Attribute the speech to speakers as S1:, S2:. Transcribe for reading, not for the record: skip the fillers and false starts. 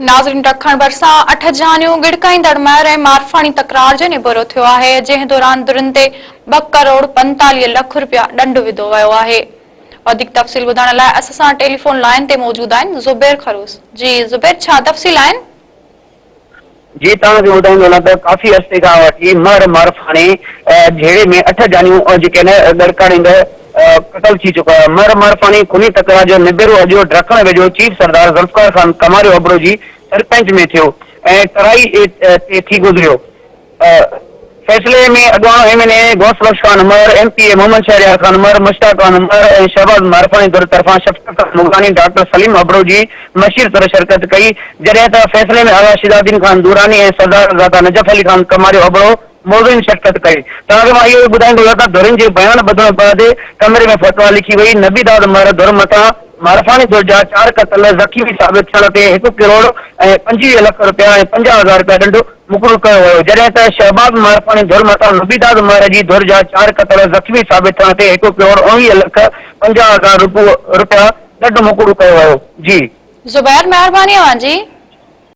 S1: नाज़रीन रखण भरिसां 8 जानियूं गिड़काईंदड़ महर ऐं मारफाणी तकरार जो निबेरो थियो आहे, जंहिं दौरान दुरनि ते 2 करोड़ 45 लख रुपया ॾंढ विधो वियो आहे। वधीक तफ़सील ॿुधाइण लाइ असां सां टेलीफोन लाइन ते मौजूद आहिनि ज़ुबैर खरूस। जी ज़ुबैर, छा तफ़सील आहिनि?
S2: जी तव्हांखे ॿुधाईंदो न त काफ़ी अरसे खां वठी महर मारफाणी झेड़े में 8 जानियूं जेके आहिनि गड़काईंदड़ कतल थी चुका है। महर मारफाणी खूनी तकरार जो निबेरो अॼु ड्रखण वेझो चीफ सरदार ज़ुल्फ़िकार ख़ान कमारियो अबरो जी सरपंच में थियो ऐं तराई ते थी गुज़रियो। फैसले में अॻवान एमएनए गौस बख्श खान महर, एमपीए मोहम्मद शहरियार खान महर, मुश्ताक खान महर ऐं शहबाज मारफाणी दुर तरफ़ां शफ़क़त मुग़ानी डॉक्टर सलीम अबरो जी मशीर तरह शिरकत कई, जॾहिं त फैसले में आगा शिदाउद्दीन खान दूरानी ऐं सरदार ज़ाता नजफ अली खान कमारियो अबरो मौज़ून शिरकत कई। तव्हांखे मां इहो ॿुधाईंदो त धुरनि जे बयान ॿुधण बैदि कमरे में फतवा लिखी वई। नबीदाद महर धुर मथां मारफाणी धुर जा 4 कतल ज़ख़्मी साबित थियण ते 1 करोड़ ऐं 25 लख रुपया ऐं 50,000 रुपया ॾंढ मुक़ररु कयो वियो, जॾहिं त शहबाज मारफाणी धुर मथां नबीदाद महर जी धुर जा 4 कतल ज़ख़्मी साबित थियण ते 1 करोड़ 19 लख 50,000 रुपया ॾंढ मुक़ररु कयो वियो। जी
S1: ज़ुबैर, महिरबानी अवां जी।